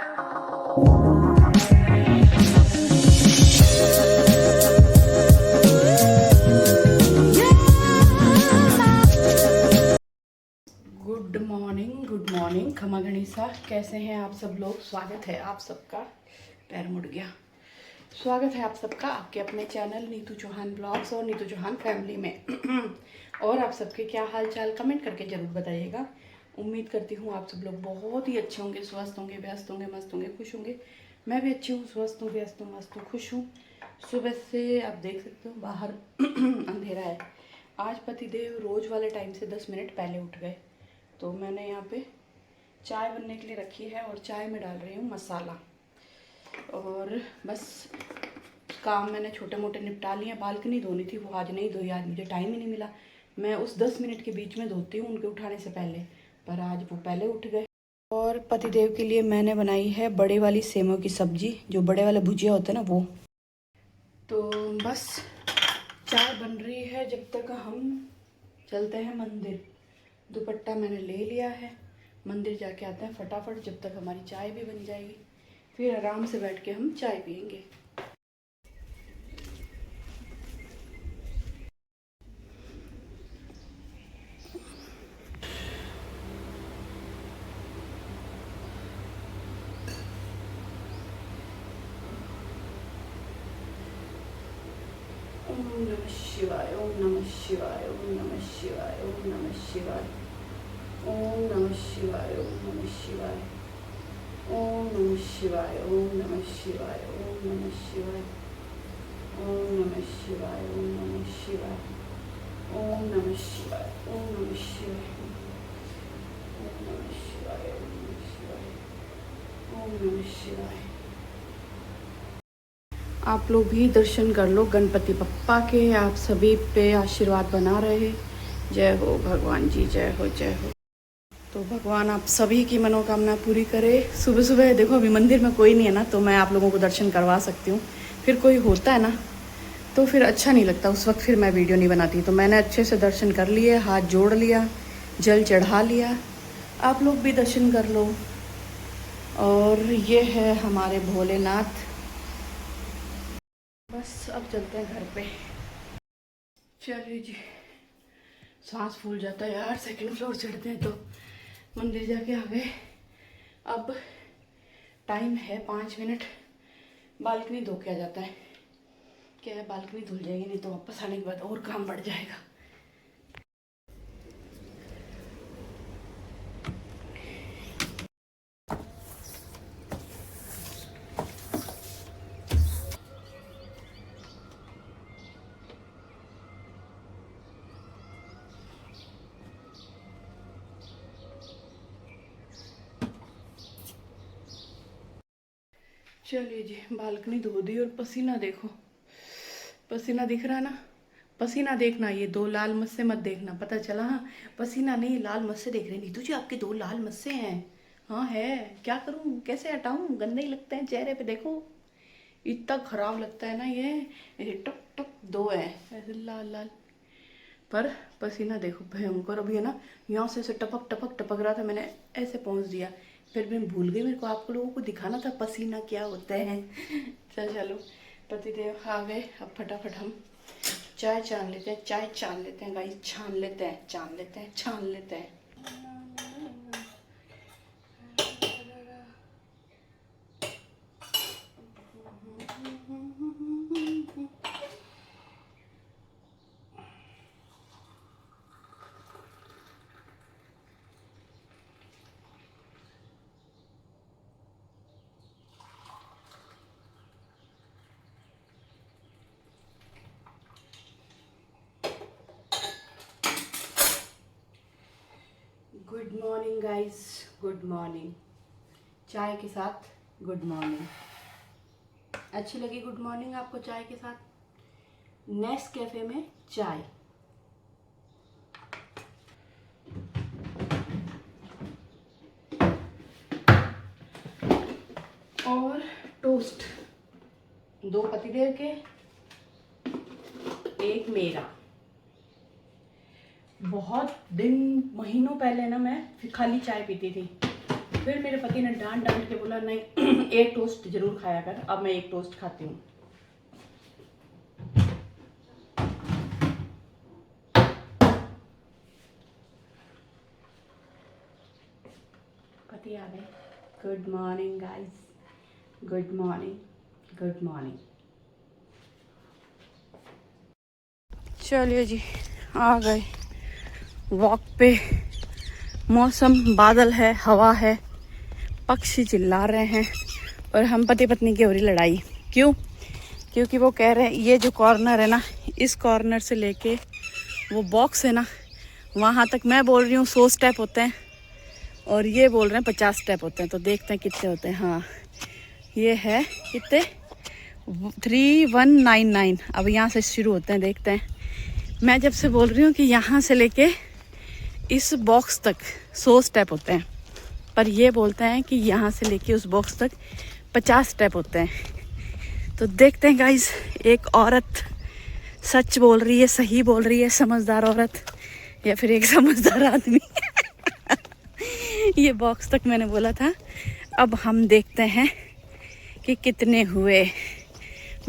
Good morning खमा गणिसा। कैसे हैं आप सब लोग? स्वागत है आप सबका। पैर मुड़ गया। स्वागत है आप सबका आपके अपने चैनल नीतू चौहान ब्लॉग्स और नीतू चौहान फैमिली में। और आप सबके क्या हाल चाल कमेंट करके ज़रूर बताइएगा। उम्मीद करती हूँ आप सब लोग बहुत ही अच्छे होंगे, स्वस्थ होंगे, व्यस्त होंगे, मस्त होंगे, खुश होंगे। मैं भी अच्छी हूँ, स्वस्थ हूँ, व्यस्त हूँ, मस्त हूँ, खुश हूँ। सुबह से आप देख सकते हो बाहर अंधेरा है। आज पतिदेव रोज़ वाले टाइम से 10 मिनट पहले उठ गए, तो मैंने यहाँ पे चाय बनने के लिए रखी है और चाय में डाल रही हूँ मसाला। और बस काम मैंने छोटे मोटे निपटा लिए। बालकनी धोनी थी, वो आज नहीं धोई, आज मुझे टाइम ही नहीं मिला। मैं उस 10 मिनट के बीच में धोती हूँ उनके उठाने से पहले, पर आज वो पहले उठ गए। और पतिदेव के लिए मैंने बनाई है बड़े वाली सेमों की सब्जी, जो बड़े वाले भुजिया होते हैं ना वो। तो बस चाय बन रही है जब तक हम चलते हैं मंदिर। दुपट्टा मैंने ले लिया है, मंदिर जाके आते हैं फटाफट, जब तक हमारी चाय भी बन जाएगी। फिर आराम से बैठ के हम चाय पियेंगे। ओम नमः शिवाय, ओम नमः शिवाय, ओम नमः शिवाय, ओम नमः शिवाय, ओम नमः शिवाय, ओम नमः शिवाय, ओम नमः शिवाय, ओम नमः शिवाय, ओम नमः शिवाय, ओम नमः शिवाय, ओम नमः शिवाय, ओम नमः शिवाय, ओम नमः शिवाय, ओम नमः शिवाय, ओम नमः शिवाय, ओम नमः शिवाय। आप लोग भी दर्शन कर लो गणपति बप्पा के। आप सभी पे आशीर्वाद बना रहे। जय हो भगवान जी, जय हो, जय हो। तो भगवान आप सभी की मनोकामना पूरी करे। सुबह सुबह देखो अभी मंदिर में कोई नहीं है ना, तो मैं आप लोगों को दर्शन करवा सकती हूँ। फिर कोई होता है ना तो फिर अच्छा नहीं लगता, उस वक्त फिर मैं वीडियो नहीं बनाती। तो मैंने अच्छे से दर्शन कर लिए, हाथ जोड़ लिया, जल चढ़ा लिया। आप लोग भी दर्शन कर लो। और ये है हमारे भोलेनाथ। बस अब चलते हैं घर पे। चलिए जी, सांस फूल जाता है यार। सेकंड फ्लोर चढ़ते हैं तो मंदिर जाके आ गए। अब टाइम है 5 मिनट। बालकनी धो के आ जाता है। क्या है, बालकनी धुल जाएगी, नहीं तो वापस आने के बाद और काम बढ़ जाएगा। चलिए जी, बालकनी धो दी और पसीना देखो। पसीना दिख रहा है ना? पसीना देखना, ये 2 लाल मस्से मत देखना। पता चला? हाँ, पसीना नहीं, लाल मस्से देख रहे। नीतू जी आपके 2 लाल मस्से हैं। हाँ है, क्या करूँ, कैसे हटाऊँ? गंदे ही लगते हैं चेहरे पे। देखो इतना खराब लगता है ना ये टक टक 2 है ऐसे लाल लाल। पर पसीना देखो भयंकर। अभी है ना, यहाँ से ऐसे टपक टपक टपक रहा था, मैंने ऐसे पहुँच दिया। फिर मैं भूल गई, मेरे को आप लोगों को दिखाना था पसीना क्या होता है। चलो पतिदेव आ गए। अब फटाफट हम चाय छान लेते हैं। चाय छान लेते हैं गाइस, छान लेते हैं, छान लेते हैं, छान लेते हैं। Good morning guys, good morning. चाय के साथ गुड मॉर्निंग। अच्छी लगी गुड मॉर्निंग आपको चाय के साथ? नेस्कैफे में चाय। और टोस्ट, 2 पतिदेव के, 1 मेरा। बहुत दिन, महीनों पहले ना मैं खाली चाय पीती थी, फिर मेरे पति ने डांट डांट के बोला नहीं एक टोस्ट जरूर खाया कर। अब मैं एक टोस्ट खाती हूँ। पति आ गए। Good morning guys, good morning, good morning. चलिए जी, आ गए वॉक पे। मौसम बादल है, हवा है, पक्षी चिल्ला रहे हैं और हम पति पत्नी की हो रही लड़ाई। क्यों? क्योंकि वो कह रहे हैं ये जो कॉर्नर है ना, इस कॉर्नर से लेके वो बॉक्स है ना वहाँ तक, मैं बोल रही हूँ 100 स्टेप होते हैं और ये बोल रहे हैं 50 स्टेप होते हैं। तो देखते हैं कितने होते हैं। हाँ, ये है कितने, 3199। अब यहाँ से शुरू होते हैं, देखते हैं। मैं जब से बोल रही हूँ कि यहाँ से लेके इस बॉक्स तक 100 स्टेप होते हैं, पर ये बोलते हैं कि यहाँ से लेके उस बॉक्स तक 50 स्टेप होते हैं। तो देखते हैं गाइस, एक औरत सच बोल रही है, सही बोल रही है, समझदार औरत, या फिर एक समझदार आदमी। ये बॉक्स तक मैंने बोला था। अब हम देखते हैं कि कितने हुए,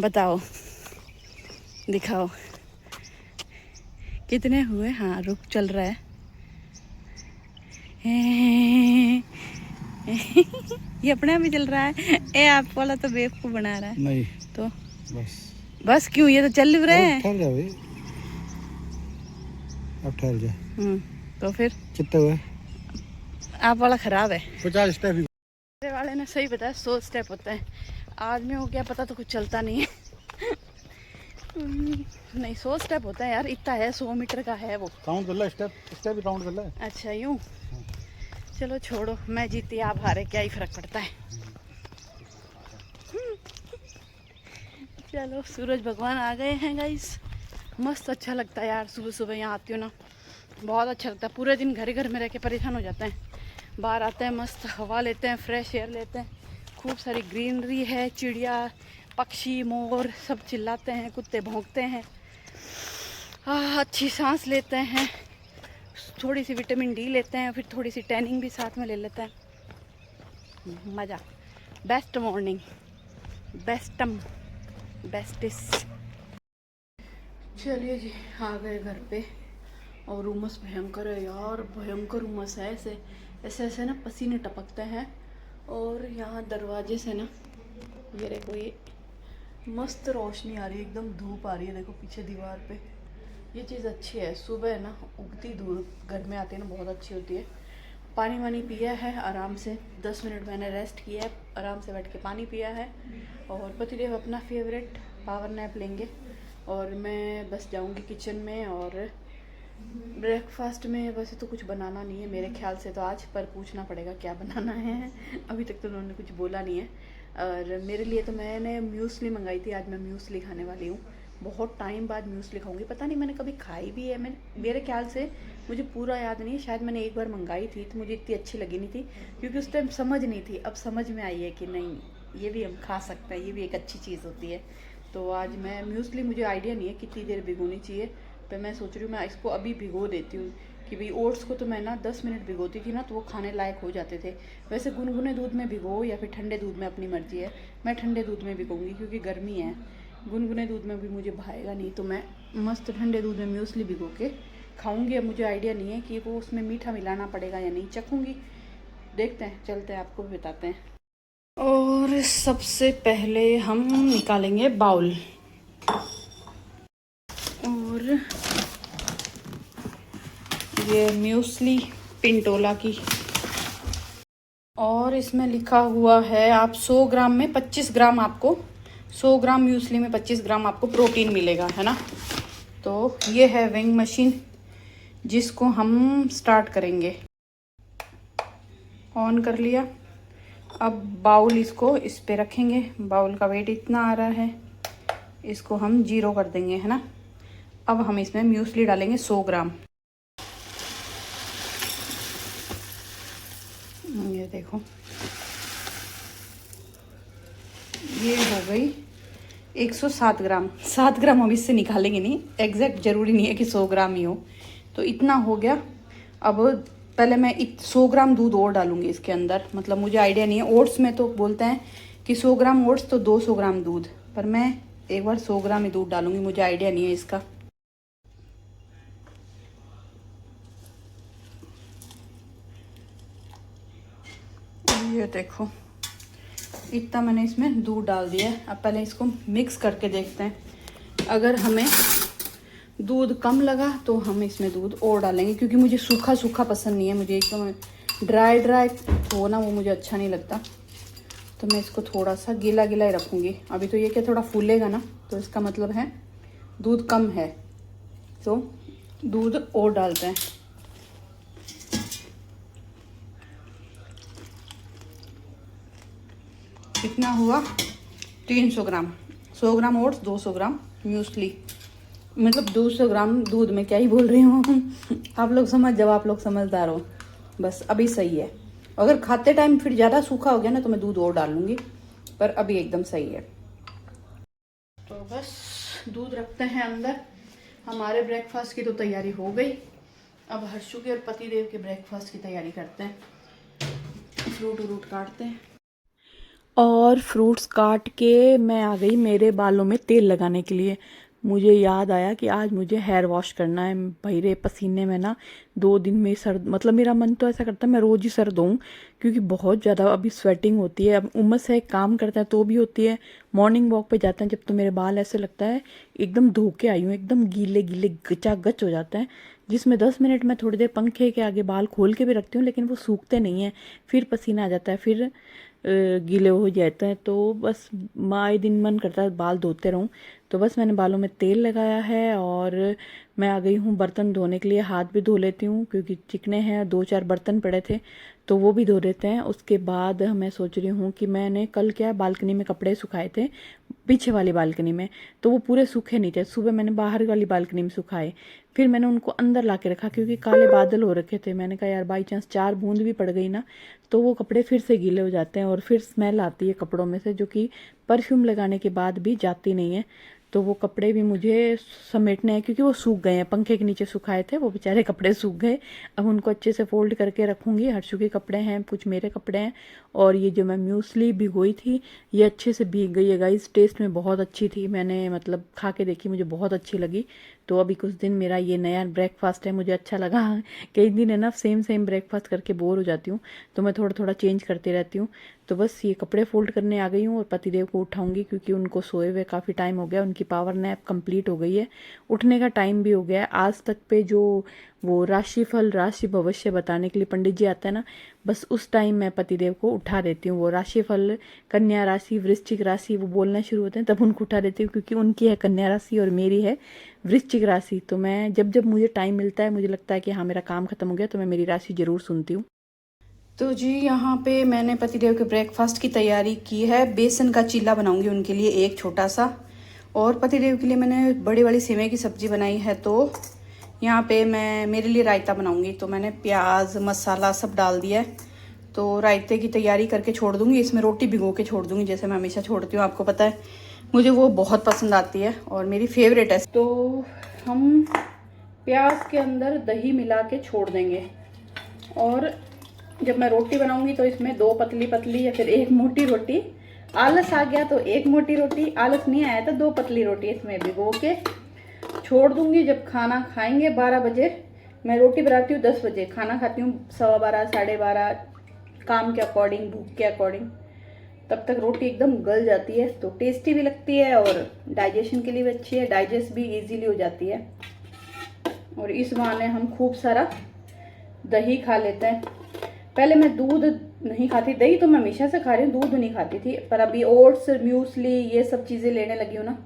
बताओ, दिखाओ कितने हुए। हाँ, रुक, चल रहा है। ये अपने आप ही चल रहा है। ए, आप वाला तो बेवकूफ बना रहा है। नहीं तो बस क्यों, ये तो चल रहे हैं। ठहर जा भाई, अब ठहर जा। तो फिर कितने हुए? आप वाला खराब है। 50 स्टेप। मेरे वाले ने सही बताया, 100 स्टेप होते हैं। आदमी को क्या पता, तो कुछ चलता नहीं है। नहीं, 100 स्टेप होता है यार, इतना है, 100 मीटर का है वो। काउंट कर ले, स्टेप भी काउंट कर ले। अच्छा यूं, चलो छोड़ो, मैं जीती आप हारे, क्या ही फर्क पड़ता है। चलो, सूरज भगवान आ गए हैं गाइस। मस्त अच्छा लगता है यार, सुबह सुबह यहाँ आती हूँ ना, बहुत अच्छा लगता है। पूरे दिन घर ही घर में रह के परेशान हो जाते हैं, बाहर आते हैं, मस्त हवा लेते हैं, फ्रेश एयर लेते हैं। खूब सारी ग्रीनरी है, चिड़िया, पक्षी, मोर सब चिल्लाते हैं, कुत्ते भौंकते हैं, अच्छी सांस लेते हैं, थोड़ी सी विटामिन डी लेते हैं, फिर थोड़ी सी टैनिंग भी साथ में ले लेते हैं। मज़ा, बेस्ट मॉर्निंग, बेस्टिस। चलिए जी, आ गए घर पे और उमस भयंकर है यार, भयंकर उमस है। ऐसे ऐसे ऐसे ना पसीने टपकते हैं। और यहाँ दरवाजे से ना ये देखो, ये मस्त रोशनी आ रही है, एकदम धूप आ रही है, देखो पीछे दीवार पे। ये चीज़ अच्छी है, सुबह ना उगती धूप घर में आती है ना, बहुत अच्छी होती है। पानी वानी पिया है आराम से, 10 मिनट मैंने रेस्ट किया है, आराम से बैठ के पानी पिया है। और पतिदेव अपना फेवरेट पावर नैप लेंगे और मैं बस जाऊंगी किचन में। और ब्रेकफास्ट में वैसे तो कुछ बनाना नहीं है मेरे ख्याल से तो आज, पर पूछना पड़ेगा क्या बनाना है। अभी तक तो उन्होंने कुछ बोला नहीं है। और मेरे लिए तो मैंने म्यूसली मंगाई थी, आज मैं म्यूसली खाने वाली हूँ। बहुत टाइम बाद म्यूसली खाऊंगी, पता नहीं मैंने कभी खाई भी है। मेरे ख्याल से, मुझे पूरा याद नहीं है, शायद मैंने एक बार मंगाई थी तो मुझे इतनी अच्छी लगी नहीं थी, क्योंकि उस टाइम समझ नहीं थी। अब समझ में आई है कि नहीं, ये भी हम खा सकते हैं, ये भी एक अच्छी चीज़ होती है। तो आज मैं म्यूसली, मुझे आइडिया नहीं है कितनी देर भिगोनी चाहिए, तो मैं सोच रही हूँ मैं इसको अभी भिगो देती हूँ। कि भाई ओट्स को तो मैं ना 10 मिनट भिगोती थी ना, तो वो खाने लायक हो जाते थे। वैसे गुनगुने दूध में भिगो या फिर ठंडे दूध में, अपनी मर्जी है। मैं ठंडे दूध में भिगोऊंगी क्योंकि गर्मी है, गुनगुने दूध में भी मुझे भाएगा नहीं, तो मैं मस्त ठंडे दूध में म्यूसली भिगो के खाऊंगी। अब मुझे आइडिया नहीं है कि वो उसमें मीठा मिलाना पड़ेगा या नहीं, चखूँगी, देखते हैं, चलते हैं, आपको भी बताते हैं। और सबसे पहले हम निकालेंगे बाउल, और ये म्यूसली पिंटोला की, और इसमें लिखा हुआ है आप 100 ग्राम में 25 ग्राम आपको, 100 ग्राम म्यूसली में 25 ग्राम आपको प्रोटीन मिलेगा, है ना। तो ये है वेइंग मशीन, जिसको हम स्टार्ट करेंगे। ऑन कर लिया। अब बाउल, इसको इस पे रखेंगे। बाउल का वेट इतना आ रहा है, इसको हम 0 कर देंगे, है ना। अब हम इसमें म्यूसली डालेंगे 100 ग्राम। ये देखो, ये हो गई 107 ग्राम। 7 ग्राम हम इससे निकालेंगे नहीं, एग्जैक्ट ज़रूरी नहीं है कि 100 ग्राम ही हो, तो इतना हो गया। अब पहले मैं 100 ग्राम दूध और डालूंगी इसके अंदर, मतलब मुझे आइडिया नहीं है। ओट्स में तो बोलते हैं कि 100 ग्राम ओट्स तो 200 ग्राम दूध, पर मैं एक बार 100 ग्राम ही दूध डालूंगी, मुझे आइडिया नहीं है इसका। ये देखो इतना मैंने इसमें दूध डाल दिया है। अब पहले इसको मिक्स करके देखते हैं। अगर हमें दूध कम लगा तो हम इसमें दूध और डालेंगे, क्योंकि मुझे सूखा सूखा पसंद नहीं है, मुझे एकदम ड्राई ड्राई हो ना, वो मुझे अच्छा नहीं लगता। तो मैं इसको थोड़ा सा गीला गीला ही रखूँगी। अभी तो ये क्या थोड़ा फूलेगा ना, तो इसका मतलब है दूध कम है, तो दूध और डालते हैं। कितना हुआ? 300 ग्राम। 100 ग्राम ओट्स, 200 ग्राम म्यूसली, मतलब 200 ग्राम दूध में क्या ही बोल रही हूँ। आप लोग समझ जाओ, आप लोग समझदार हो। बस अभी सही है। अगर खाते टाइम फिर ज़्यादा सूखा हो गया ना तो मैं दूध और डाल लूँगी, पर अभी एकदम सही है। तो बस दूध रखते हैं अंदर। हमारे ब्रेकफास्ट की तो तैयारी हो गई। अब हर्षु के और पतिदेव के ब्रेकफास्ट की तैयारी करते हैं। फ्रूट व्रूट काटते हैं। और फ्रूट्स काट के मैं आ गई मेरे बालों में तेल लगाने के लिए। मुझे याद आया कि आज मुझे हेयर वॉश करना है। भैरे पसीने में ना 2 दिन में सर, मतलब मेरा मन तो ऐसा करता है मैं रोज़ ही सर धोऊं, क्योंकि बहुत ज़्यादा अभी स्वेटिंग होती है। अब उमस है, काम करता है तो भी होती है। मॉर्निंग वॉक पे जाते हैं जब, तो मेरे बाल ऐसे लगता है एकदम धो के आई हूँ, एकदम गीले गीले गचागच हो जाते हैं। जिसमें 10 मिनट में थोड़ी देर पंखे के आगे बाल खोल के भी रखती हूँ, लेकिन वो सूखते नहीं हैं। फिर पसीना आ जाता है, फिर गीले हो जाते हैं। तो बस आए दिन मन करता है बाल धोते रहूं। तो बस मैंने बालों में तेल लगाया है और मैं आ गई हूँ बर्तन धोने के लिए। हाथ भी धो लेती हूँ क्योंकि चिकने हैं, 2-4 बर्तन पड़े थे तो वो भी धो लेते हैं। उसके बाद मैं सोच रही हूँ कि मैंने कल क्या बालकनी में कपड़े सुखाए थे, पीछे वाली बालकनी में, तो वो पूरे सूखे नहीं थे। सुबह मैंने बाहर वाली बालकनी में सुखाए, फिर मैंने उनको अंदर ला के रखा क्योंकि काले बादल हो रखे थे। मैंने कहा यार बाई चांस 4 बूंद भी पड़ गई ना तो वो कपड़े फिर से गीले हो जाते हैं और फिर स्मेल आती है कपड़ों में से, जो कि परफ्यूम लगाने के बाद भी जाती नहीं है। तो वो कपड़े भी मुझे समेटने हैं क्योंकि वो सूख गए हैं, पंखे के नीचे सुखाए थे वो बेचारे कपड़े सूख गए। अब उनको अच्छे से फोल्ड करके रखूँगी। हर्षु के कपड़े हैं, कुछ मेरे कपड़े हैं, और ये जो मैं म्यूसली भिगोई थी ये अच्छे से भीग गई है गाइस। टेस्ट में बहुत अच्छी थी, मैंने मतलब खा के देखी, मुझे बहुत अच्छी लगी। तो अभी कुछ दिन मेरा ये नया ब्रेकफास्ट है, मुझे अच्छा लगा। कई दिन है ना सेम सेम ब्रेकफास्ट करके बोर हो जाती हूँ, तो मैं थोड़ा थोड़ा चेंज करती रहती हूँ। तो बस ये कपड़े फोल्ड करने आ गई हूँ और पतिदेव को उठाऊंगी क्योंकि उनको सोए हुए काफ़ी टाइम हो गया, उनकी पावर नैप कंप्लीट हो गई है, उठने का टाइम भी हो गया है। आज तक पे जो वो राशिफल राशि भविष्य बताने के लिए पंडित जी आते हैं ना, बस उस टाइम मैं पतिदेव को उठा देती हूँ। वो राशिफल कन्या राशि वृश्चिक राशि वो बोलना शुरू होते हैं तब उनको उठा देती हूँ, क्योंकि उनकी है कन्या राशि और मेरी है वृश्चिक राशि। तो मैं जब जब मुझे टाइम मिलता है, मुझे लगता है कि हाँ मेरा काम खत्म हो गया, तो मैं मेरी राशि जरूर सुनती हूँ। तो जी यहाँ पे मैंने पतिदेव के ब्रेकफास्ट की तैयारी की है। बेसन का चीला बनाऊंगी उनके लिए एक छोटा सा, और पतिदेव के लिए मैंने बड़ी वाली सेवई की सब्जी बनाई है। तो यहाँ पे मैं मेरे लिए रायता बनाऊंगी, तो मैंने प्याज मसाला सब डाल दिया है। तो रायते की तैयारी करके छोड़ दूंगी, इसमें रोटी भिगो के छोड़ दूंगी जैसे मैं हमेशा छोड़ती हूँ, आपको पता है मुझे वो बहुत पसंद आती है और मेरी फेवरेट है। तो हम प्याज के अंदर दही मिला के छोड़ देंगे, और जब मैं रोटी बनाऊंगी तो इसमें 2 पतली पतली या फिर 1 मोटी रोटी, आलस आ गया तो 1 मोटी रोटी, आलस नहीं आया तो 2 पतली रोटी इसमें भिगो के छोड़ दूंगी। जब खाना खाएंगे 12 बजे, मैं रोटी बनाती हूँ 10 बजे, खाना खाती हूँ 12:15 12:30, काम के अकॉर्डिंग भूख के अकॉर्डिंग। तब तक रोटी एकदम गल जाती है, तो टेस्टी भी लगती है और डाइजेशन के लिए भी अच्छी है, डाइजेस्ट भी इजीली हो जाती है। और इस बहाने हम खूब सारा दही खा लेते हैं। पहले मैं दूध नहीं खाती, दही तो मैं हमेशा से खा रही हूँ, दूध नहीं खाती थी, पर अभी ओट्स म्यूसली ये सब चीज़ें लेने लगी हूँ ना,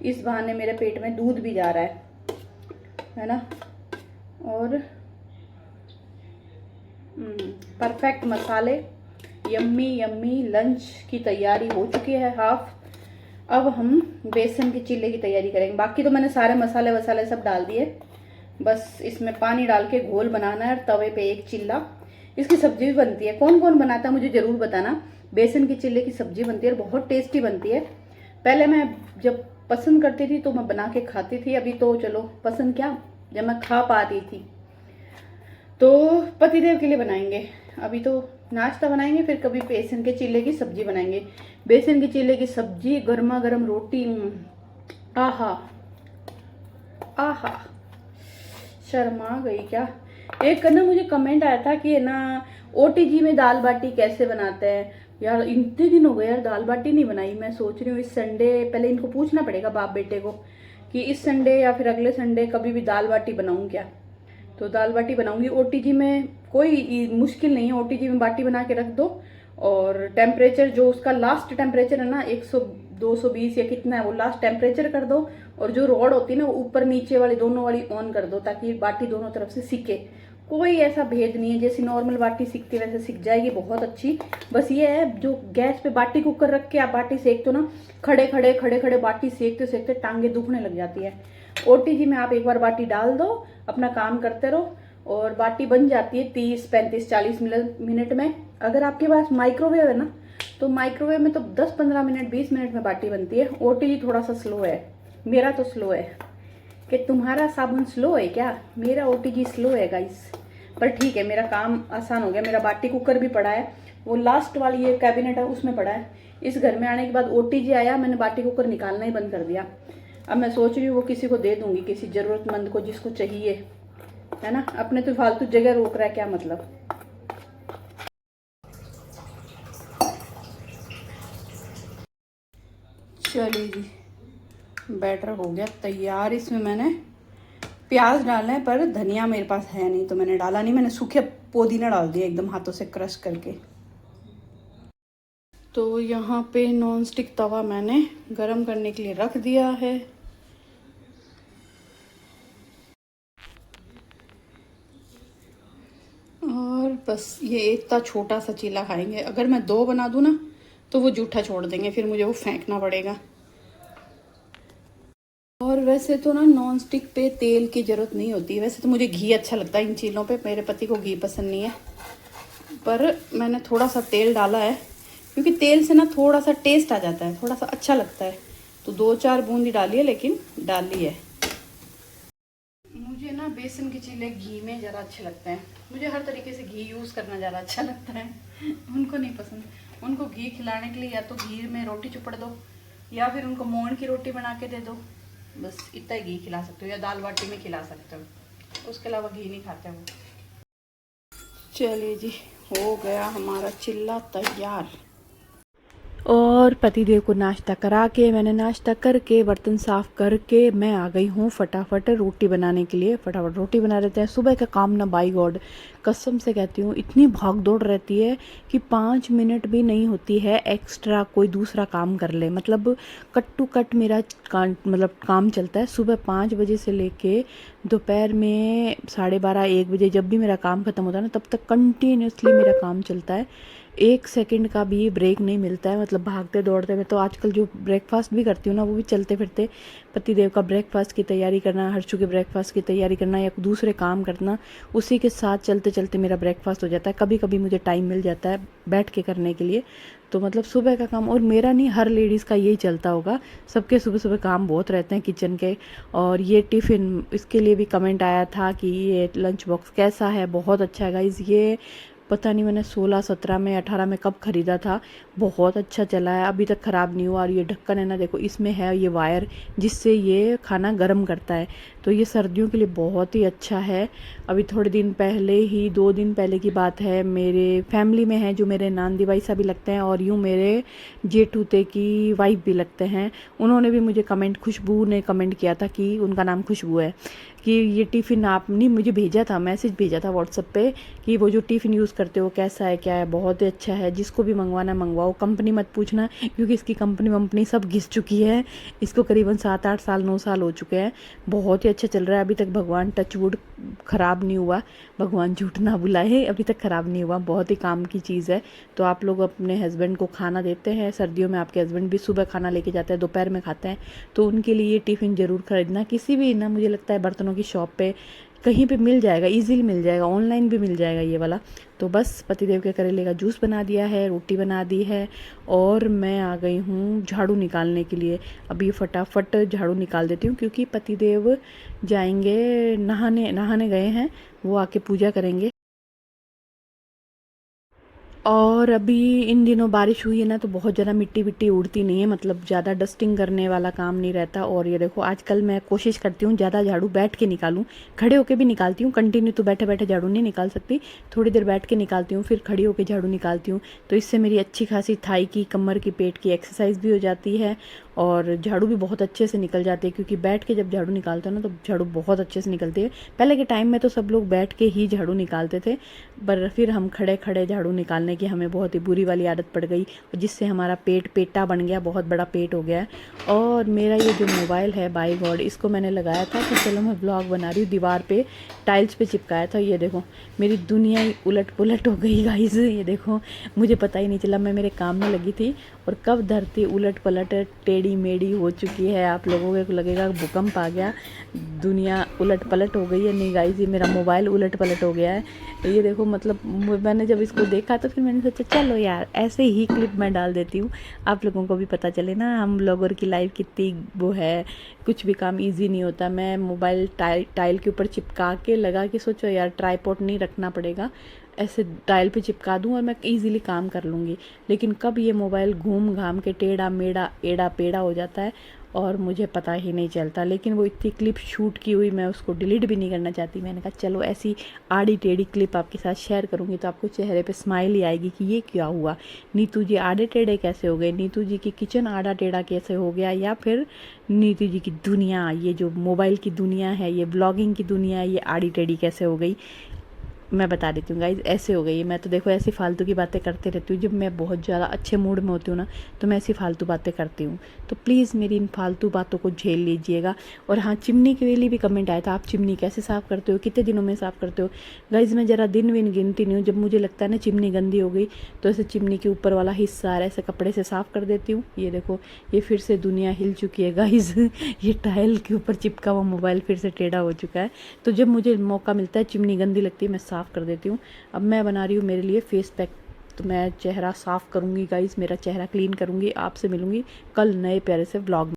इस बहाने मेरे पेट में दूध भी जा रहा है ना। और परफेक्ट मसाले, यम्मी यम्मी लंच की तैयारी हो चुकी है हाफ। अब हम बेसन के चीले की तैयारी करेंगे। बाकी तो मैंने सारे मसाले वसाले सब डाल दिए, बस इसमें पानी डाल के घोल बनाना है। तवे पे एक चिल्ला, इसकी सब्जी भी बनती है। कौन कौन बनाता है मुझे ज़रूर बताना। बेसन के चिल्ले की सब्जी बनती है और बहुत टेस्टी बनती है। पहले मैं जब पसंद करती थी तो मैं बना के खाती थी, अभी तो चलो पसंद क्या, जब मैं खा पाती थी। तो पतिदेव के लिए बनाएंगे। अभी तो नाश्ता बनाएंगे, फिर कभी बेसन के चीले की सब्जी बनाएंगे। बेसन के चीले की सब्जी, गर्मा गर्म रोटी, आहा आहा, शर्मा गई क्या। एक ना मुझे कमेंट आया था कि ना ओटीजी में दाल बाटी कैसे बनाते हैं। यार इतने दिन हो गए यार, दाल बाटी नहीं बनाई। मैं सोच रही हूँ इस संडे, पहले इनको पूछना पड़ेगा बाप बेटे को कि इस संडे या फिर अगले संडे कभी भी दाल बाटी बनाऊँ क्या। तो दाल बाटी बनाऊंगी। ओटीजी में कोई मुश्किल नहीं है, ओटीजी में बाटी बना के रख दो और टेम्परेचर जो उसका लास्ट टेम्परेचर है ना 100 220 या कितना है वो लास्ट टेम्परेचर कर दो, और जो रॉड होती है ना वो ऊपर नीचे वाली दोनों वाली ऑन कर दो ताकि बाटी दोनों तरफ से सिके। कोई ऐसा भेद नहीं है, जैसी नॉर्मल बाटी सिकती है वैसे सिक जाएगी, बहुत अच्छी। बस ये है जो गैस पे बाटी कुकर रख के आप बाटी सेकते हो ना, खड़े खड़े बाटी सेकते सेकते टांगे दुखने लग जाती है। ओटीजी में आप एक बार बाटी डाल दो, अपना काम करते रहो और बाटी बन जाती है 30 35 40 मिनट में। अगर आपके पास माइक्रोवेव है ना तो माइक्रोवेव में तो 10-15 मिनट 20 मिनट में बाटी बनती है। ओटीजी थोड़ा सा स्लो है, मेरा तो स्लो है। कि तुम्हारा साबुन स्लो है क्या? मेरा ओटीजी स्लो है गाइस, पर ठीक है मेरा काम आसान हो गया। मेरा बाटी कुकर भी पड़ा है, वो लास्ट वाली ये कैबिनेट है उसमें पड़ा है। इस घर में आने के बाद ओटीजी आया, मैंने बाटी कुकर निकालना ही बंद कर दिया। अब मैं सोच रही हूँ वो किसी को दे दूंगी, किसी जरूरतमंद को जिसको चाहिए, है ना। अपने तो फालतू जगह रोक रहा है, क्या मतलब। चलिए जी, बैटर हो गया तैयार। इसमें मैंने प्याज डालना है पर धनिया मेरे पास है नहीं तो मैंने डाला नहीं। मैंने सूखे पुदीना डाल दिया एकदम हाथों से क्रश करके। तो यहाँ पे नॉन स्टिक तवा मैंने गरम करने के लिए रख दिया है। और बस ये इतना छोटा सा चीला खाएंगे। अगर मैं 2 बना दूँ ना तो वो जूठा छोड़ देंगे, फिर मुझे वो फेंकना पड़ेगा। और वैसे तो ना नॉन स्टिक पे तेल की ज़रूरत नहीं होती। वैसे तो मुझे घी अच्छा लगता है इन चीज़ों पे, मेरे पति को घी पसंद नहीं है, पर मैंने थोड़ा सा तेल डाला है क्योंकि तेल से ना थोड़ा सा टेस्ट आ जाता है, थोड़ा सा अच्छा लगता है। तो 2-4 बूंदी डाली है, लेकिन डाली है। मुझे ना बेसन के चीले घी में ज़्यादा अच्छे लगते हैं। मुझे हर तरीके से घी यूज़ करना ज़्यादा अच्छा लगता है। उनको नहीं पसंद। उनको घी खिलाने के लिए या तो घी में रोटी चुपड़ दो या फिर उनको मोहन की रोटी बना के दे दो, बस इतना ही घी खिला सकते हो, या दाल बाटी में खिला सकते हो। उसके अलावा घी नहीं खाते वो। चलिए जी, हो गया हमारा चिल्ला तैयार। और पतिदेव को नाश्ता करा के, मैंने नाश्ता करके बर्तन साफ़ करके मैं आ गई हूँ फटाफट रोटी बनाने के लिए। फटाफट रोटी बना देते हैं। सुबह का काम ना बाई गॉड, कसम से कहती हूँ इतनी भाग दौड़ रहती है कि 5 मिनट भी नहीं होती है एक्स्ट्रा कोई दूसरा काम कर ले। मतलब कट टू कट मेरा काम चलता है। सुबह 5 बजे से लेके दोपहर में 12:30-1 बजे जब भी मेरा काम ख़त्म होता है ना, तब तक कंटिन्यूसली मेरा काम चलता है। 1 सेकंड का भी ब्रेक नहीं मिलता है। मतलब भागते दौड़ते, मैं तो आजकल जो ब्रेकफास्ट भी करती हूँ ना वो भी चलते फिरते। पतिदेव का ब्रेकफास्ट की तैयारी करना, हर्षु के ब्रेकफास्ट की तैयारी करना या दूसरे काम करना, उसी के साथ चलते चलते मेरा ब्रेकफास्ट हो जाता है। कभी कभी मुझे टाइम मिल जाता है बैठ के करने के लिए। तो मतलब सुबह का काम, और मेरा नहीं हर लेडीज़ का यही चलता होगा, सबके सुबह सुबह काम बहुत रहते हैं किचन के। और ये टिफ़िन, इसके लिए भी कमेंट आया था कि ये लंच बॉक्स कैसा है। बहुत अच्छा है गाइज़। ये पता नहीं मैंने 16, 17 में 18 में कब ख़रीदा था, बहुत अच्छा चला है, अभी तक ख़राब नहीं हुआ। और ये ढक्कन है ना, देखो इसमें है ये वायर जिससे ये खाना गर्म करता है, तो ये सर्दियों के लिए बहुत ही अच्छा है। अभी थोड़े दिन पहले ही, 2 दिन पहले की बात है, मेरे फैमिली में है जो मेरे नांदी भाई सा भी लगते हैं और यूँ मेरे जेठूते की वाइफ भी लगते हैं, उन्होंने भी मुझे खुशबू ने कमेंट किया था कि उनका नाम खुशबू है, कि ये टिफ़िन आपने मुझे भेजा था, मैसेज भेजा था व्हाट्सएप पे कि वो जो टिफ़िन यूज़ करते हो कैसा है, क्या है, बहुत ही अच्छा है, जिसको भी मंगवाना मंगवाओ, कंपनी मत पूछना क्योंकि इसकी कंपनी सब घिस चुकी है। इसको करीबन 7-8 साल 9 साल हो चुके हैं। बहुत ही अच्छा चल रहा है अभी तक, भगवान टचवुड ख़राब नहीं हुआ, भगवान झूठ ना बुलाए, अभी तक ख़राब नहीं हुआ। बहुत ही काम की चीज़ है। तो आप लोग अपने हस्बैंड को खाना देते हैं, सर्दियों में आपके हस्बैंड भी सुबह खाना लेके जाते हैं, दोपहर में खाते हैं, तो उनके लिए ये टिफ़िन ज़रूर खरीदना। किसी भी ना, मुझे लगता है बर्तनों की शॉप पे कहीं पे मिल जाएगा, इजीली मिल जाएगा, ऑनलाइन भी मिल जाएगा ये वाला। तो बस पतिदेव के करेले का जूस बना दिया है, रोटी बना दी है, और मैं आ गई हूँ झाड़ू निकालने के लिए। अभी फटाफट झाड़ू निकाल देती हूँ क्योंकि पतिदेव जाएंगे नहाने गए हैं, वो आके पूजा करेंगे। और अभी इन दिनों बारिश हुई है ना, तो बहुत ज़्यादा मिट्टी विट्टी उड़ती नहीं है, मतलब ज़्यादा डस्टिंग करने वाला काम नहीं रहता। और ये देखो आजकल मैं कोशिश करती हूँ ज़्यादा झाड़ू बैठ के निकालूं, खड़े होके भी निकालती हूँ, कंटिन्यू तो बैठे बैठे झाड़ू नहीं निकाल सकती, थोड़ी देर बैठ के निकालती हूँ, फिर खड़ी होके झाड़ू निकालती हूँ। तो इससे मेरी अच्छी खासी थाई की, कमर की, पेट की एक्सरसाइज भी हो जाती है और झाड़ू भी बहुत अच्छे से निकल जाती है, क्योंकि बैठ के जब झाड़ू निकालते हो ना तो झाड़ू बहुत अच्छे से निकलती है। पहले के टाइम में तो सब लोग बैठ के ही झाड़ू निकालते थे, पर फिर हम खड़े खड़े झाड़ू निकालने की हमें बहुत ही बुरी वाली आदत पड़ गई, जिससे हमारा पेट पेटा बन गया, बहुत बड़ा पेट हो गया है। और मेरा ये जो मोबाइल है, बाय गॉड, इसको मैंने लगाया था कि चलो मैं ब्लॉग बना रही हूँ, दीवार पे टाइल्स पे चिपकाया था। ये देखो मेरी दुनिया ही उलट पुलट हो गई गाइस। ये देखो मुझे पता ही नहीं चला, मैं मेरे काम में लगी थी और कब धरती उलट पलट टेढ़ी मेढ़ी हो चुकी है। आप लोगों को लगेगा भूकंप आ गया, दुनिया उलट पलट हो गई है। नहीं गाइस, ये मेरा मोबाइल उलट पलट हो गया है। ये देखो, मतलब मैंने जब इसको देखा तो फिर मैंने सोचा चलो यार ऐसे ही क्लिप मैं डाल देती हूँ, आप लोगों को भी पता चले ना हम ब्लॉगर की लाइफ कितनी वो है। कुछ भी काम इजी नहीं होता। मैं मोबाइल टाइल के ऊपर चिपका के लगा के सोचो यार ट्राइपॉड नहीं रखना पड़ेगा, ऐसे टाइल पे चिपका दूँ और मैं इजीली काम कर लूँगी। लेकिन कब ये मोबाइल घूम घाम के टेढ़ा मेढ़ा एड़ा पेड़ा हो जाता है और मुझे पता ही नहीं चलता। लेकिन वो इतनी क्लिप शूट की हुई, मैं उसको डिलीट भी नहीं करना चाहती। मैंने कहा चलो ऐसी आड़ी टेढ़ी क्लिप आपके साथ शेयर करूँगी तो आपको चेहरे पे स्माइल ही आएगी कि ये क्या हुआ, नीतू जी आड़े टेढ़े कैसे हो गए, नीतू जी की किचन आड़ा टेढ़ा कैसे हो गया, या फिर नीतू जी की दुनिया, ये जो मोबाइल की दुनिया है, ये ब्लॉगिंग की दुनिया है, ये आड़ी टेढ़ी कैसे हो गई। मैं बता देती हूँ गाइज, ऐसे हो गई है। मैं तो देखो ऐसी फालतू की बातें करते रहती हूँ, जब मैं बहुत ज़्यादा अच्छे मूड में होती हूँ ना तो मैं ऐसी फालतू बातें करती हूँ। तो प्लीज़ मेरी इन फालतू बातों को झेल लीजिएगा। और हाँ, चिमनी के लिए भी कमेंट आया था, आप चिमनी कैसे साफ़ करते हो, कितने दिनों में साफ़ करते हो। गाइज मैं ज़रा दिन विन गिनती नहीं हूँ, जब मुझे लगता है ना चिमनी गंदी हो गई तो ऐसे चिमनी के ऊपर वाला हिस्सा ऐसे कपड़े से साफ़ कर देती हूँ। ये देखो ये फिर से दुनिया हिल चुकी है गाइज। ये टाइल के ऊपर चिपका हुआ मोबाइल फिर से टेढ़ा हो चुका है। तो जब मुझे मौका मिलता है, चिमनी गंदी लगती है, मैं साफ़ कर देती हूँ। अब मैं बना रही हूँ मेरे लिए फेस पैक, तो मैं चेहरा साफ़ करूँगी गाइस, मेरा चेहरा क्लीन करूँगी। आपसे मिलूँगी कल नए प्यारे से व्लॉग में।